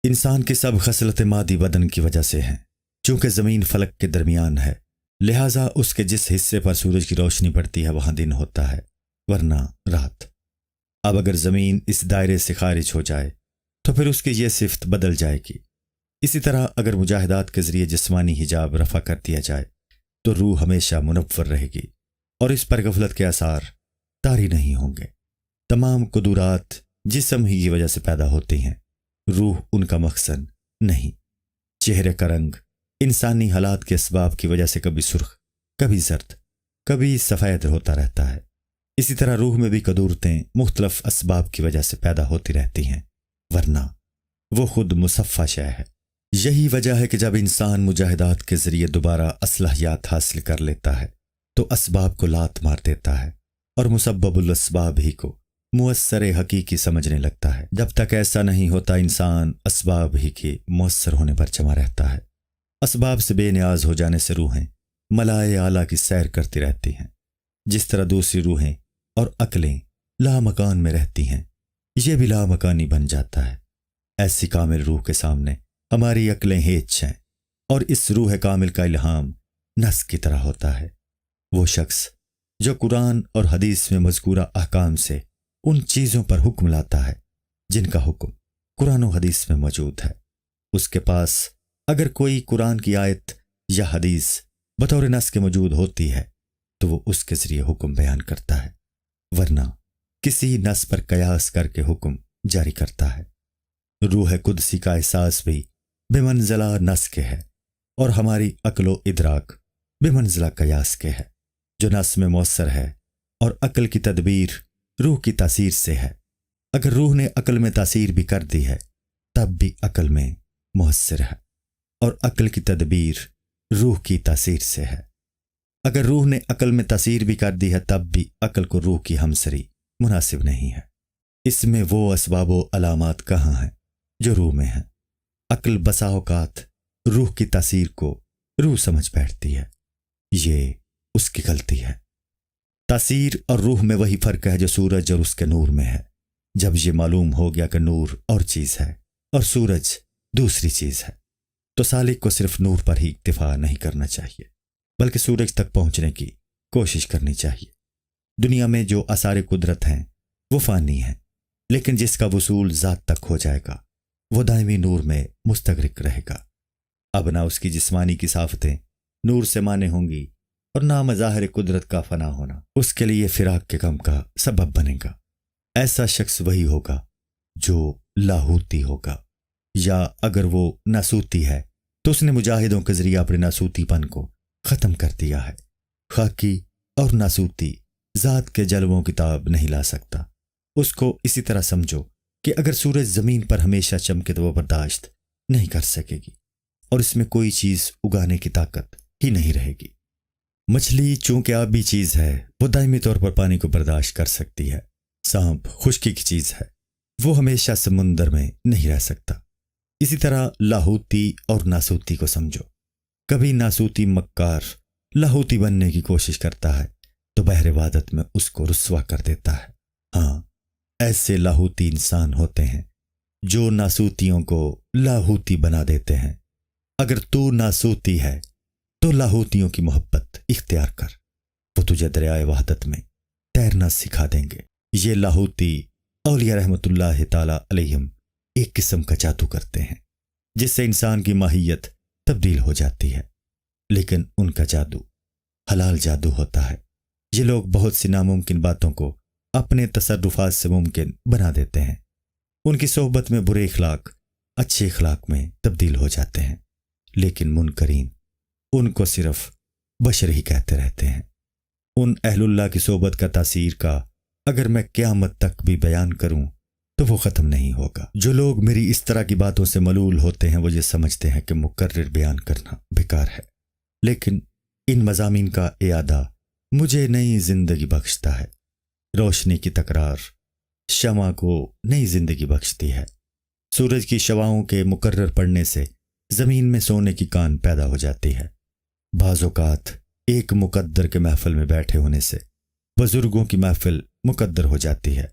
انسان کی سب خصلت مادی بدن کی وجہ سے ہیں۔ چونکہ زمین فلک کے درمیان ہے، لہٰذا اس کے جس حصے پر سورج کی روشنی پڑتی ہے وہاں دن ہوتا ہے، ورنہ رات۔ اب اگر زمین اس دائرے سے خارج ہو جائے تو پھر اس کی یہ صفت بدل جائے گی۔ اسی طرح اگر مجاہدات کے ذریعے جسمانی حجاب رفع کر دیا جائے تو روح ہمیشہ منور رہے گی اور اس پر غفلت کے آثار طاری نہیں ہوں گے۔ تمام قدورات جسم ہی کی وجہ سے پیدا ہوتی ہیں، روح ان کا مخزن نہیں۔ چہرے کا رنگ انسانی حالات کے اسباب کی وجہ سے کبھی سرخ، کبھی زرد، کبھی سفید ہوتا رہتا ہے۔ اسی طرح روح میں بھی قدورتیں مختلف اسباب کی وجہ سے پیدا ہوتی رہتی ہیں، ورنہ وہ خود مصفہ شے ہے۔ یہی وجہ ہے کہ جب انسان مجاہدات کے ذریعے دوبارہ اصلاحیات حاصل کر لیتا ہے تو اسباب کو لات مار دیتا ہے اور مسبب الاسباب ہی کو مؤثر حقیقی سمجھنے لگتا ہے۔ جب تک ایسا نہیں ہوتا انسان اسباب ہی کے مؤثر ہونے پر جمع رہتا ہے۔ اسباب سے بے نیاز ہو جانے سے روحیں ملائے اعلیٰ کی سیر کرتی رہتی ہیں، جس طرح دوسری روحیں اور عقلیں لامکان میں رہتی ہیں، یہ بھی لامکانی بن جاتا ہے۔ ایسی کامل روح کے سامنے ہماری عقلیں ہیچ ہیں، اور اس روح کامل کا الہام نس کی طرح ہوتا ہے۔ وہ شخص جو قرآن اور حدیث میں مذکورہ احکام سے ان چیزوں پر حکم لاتا ہے جن کا حکم قرآن و حدیث میں موجود ہے، اس کے پاس اگر کوئی قرآن کی آیت یا حدیث بطور نص کے موجود ہوتی ہے تو وہ اس کے ذریعے حکم بیان کرتا ہے، ورنہ کسی نص پر قیاس کر کے حکم جاری کرتا ہے۔ روح قدسی کا احساس بھی بے منزلہ نص کے ہے، اور ہماری عقل و ادراک بے منزلہ قیاس کے ہے۔ جو نص میں مؤثر ہے اور عقل کی تدبیر روح کی تاثیر سے ہے، اگر روح نے عقل میں تاثیر بھی کر دی ہے تب بھی عقل میں مؤثر ہے، اور عقل کی تدبیر روح کی تاثیر سے ہے۔ اگر روح نے عقل میں تاثیر بھی کر دی ہے تب بھی عقل کو روح کی ہمسری مناسب نہیں ہے۔ اس میں وہ اسباب و علامات کہاں ہیں جو روح میں ہیں؟ عقل بسا اوقات روح کی تاثیر کو روح سمجھ بیٹھتی ہے، یہ اس کی غلطی ہے۔ تاثیر اور روح میں وہی فرق ہے جو سورج اور اس کے نور میں ہے۔ جب یہ معلوم ہو گیا کہ نور اور چیز ہے اور سورج دوسری چیز ہے تو سالک کو صرف نور پر ہی اکتفا نہیں کرنا چاہیے بلکہ سورج تک پہنچنے کی کوشش کرنی چاہیے۔ دنیا میں جو آثار قدرت ہیں وہ فانی ہیں، لیکن جس کا وصول ذات تک ہو جائے گا وہ دائمی نور میں مستغرق رہے گا۔ اب نہ اس کی جسمانی کثافتیں نور سے مانے ہوں گی اور نہ مظاہر قدرت کا فنا ہونا اس کے لیے فراق کے غم کا سبب بنے گا۔ ایسا شخص وہی ہوگا جو لاہوتی ہوگا، یا اگر وہ ناسوتی ہے تو اس نے مجاہدوں کے ذریعے اپنے ناسوتی پن کو ختم کر دیا ہے۔ خاکی اور ناسوتی ذات کے جلووں کی تاب نہیں لا سکتا۔ اس کو اسی طرح سمجھو کہ اگر سورج زمین پر ہمیشہ چمکے تو وہ برداشت نہیں کر سکے گی اور اس میں کوئی چیز اگانے کی طاقت ہی نہیں رہے گی۔ مچھلی چونکہ آبی چیز ہے وہ دائمی طور پر پانی کو برداشت کر سکتی ہے۔ سانپ خشکی کی چیز ہے، وہ ہمیشہ سمندر میں نہیں رہ سکتا۔ اسی طرح لاہوتی اور ناسوتی کو سمجھو۔ کبھی ناسوتی مکار لاہوتی بننے کی کوشش کرتا ہے تو بحر وحدت میں اس کو رسوا کر دیتا ہے۔ ہاں، ایسے لاہوتی انسان ہوتے ہیں جو ناسوتیوں کو لاہوتی بنا دیتے ہیں۔ اگر تو ناسوتی ہے تو لاہوتیوں کی محبت اختیار کر، وہ تجھے دریائے وحدت میں تیرنا سکھا دیں گے۔ یہ لاہوتی اولیاء رحمت اللہ تعالی علیہم ایک قسم کا جادو کرتے ہیں جس سے انسان کی ماہیت تبدیل ہو جاتی ہے، لیکن ان کا جادو حلال جادو ہوتا ہے۔ یہ لوگ بہت سی ناممکن باتوں کو اپنے تصرفات سے ممکن بنا دیتے ہیں۔ ان کی صحبت میں برے اخلاق اچھے اخلاق میں تبدیل ہو جاتے ہیں، لیکن منکرین ان کو صرف بشر ہی کہتے رہتے ہیں۔ ان اہل اللہ کی صحبت کا تاثیر کا اگر میں قیامت تک بھی بیان کروں تو وہ ختم نہیں ہوگا۔ جو لوگ میری اس طرح کی باتوں سے ملول ہوتے ہیں وہ یہ سمجھتے ہیں کہ مکرر بیان کرنا بیکار ہے، لیکن ان مضامین کا اعادہ مجھے نئی زندگی بخشتا ہے۔ روشنی کی تکرار شمع کو نئی زندگی بخشتی ہے۔ سورج کی شعاعوں کے مکرر پڑنے سے زمین میں سونے کی کان پیدا ہو جاتی ہے۔ بعض اوقات ایک مقدر کے محفل میں بیٹھے ہونے سے بزرگوں کی محفل مقدر ہو جاتی ہے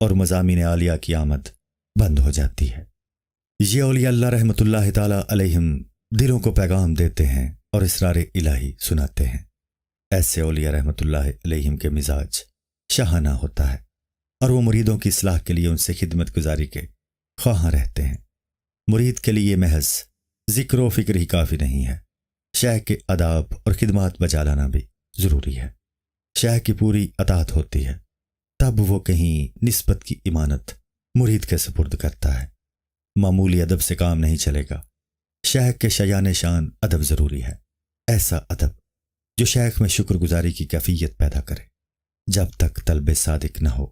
اور مضامین عالیہ کی آمد بند ہو جاتی ہے۔ یہ اولیاء اللہ رحمۃ اللہ تعالی علیہم دلوں کو پیغام دیتے ہیں اور اسرار الہی سناتے ہیں۔ ایسے اولیاء رحمۃ اللہ علیہم کے مزاج شاہانہ ہوتا ہے اور وہ مریدوں کی اصلاح کے لیے ان سے خدمت گزاری کے خواہاں رہتے ہیں۔ مرید کے لیے محض ذکر و فکر ہی کافی نہیں ہے، شیخ کے آداب اور خدمات بجا لانا بھی ضروری ہے۔ شیخ کی پوری اطاعت ہوتی ہے، تب وہ کہیں نسبت کی امانت مرید کے سپرد کرتا ہے۔ معمولی ادب سے کام نہیں چلے گا، شیخ کے شایان شان ادب ضروری ہے، ایسا ادب جو شیخ میں شکر گزاری کی کیفیت پیدا کرے۔ جب تک طلب صادق نہ ہو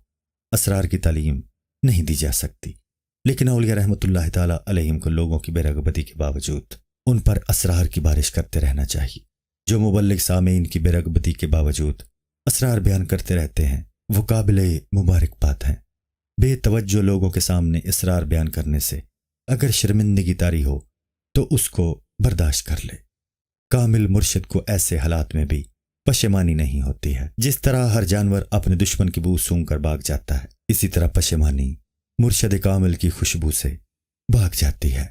اسرار کی تعلیم نہیں دی جا سکتی۔ لیکن اولیاء رحمۃ اللہ تعالی علیہم کو لوگوں کی بے رغبتی کے باوجود ان پر اسرار کی بارش کرتے رہنا چاہیے۔ جو مبلغ سامعین کی بے رغبتی کے باوجود اسرار بیان کرتے رہتے ہیں وہ قابل مبارک بات ہیں۔ بے توجہ لوگوں کے سامنے اسرار بیان کرنے سے اگر شرمندگی طاری ہو تو اس کو برداشت کر لے۔ کامل مرشد کو ایسے حالات میں بھی پشیمانی نہیں ہوتی ہے۔ جس طرح ہر جانور اپنے دشمن کی بو سونگھ کر بھاگ جاتا ہے، اسی طرح پشیمانی مرشد کامل کی خوشبو سے بھاگ جاتی ہے۔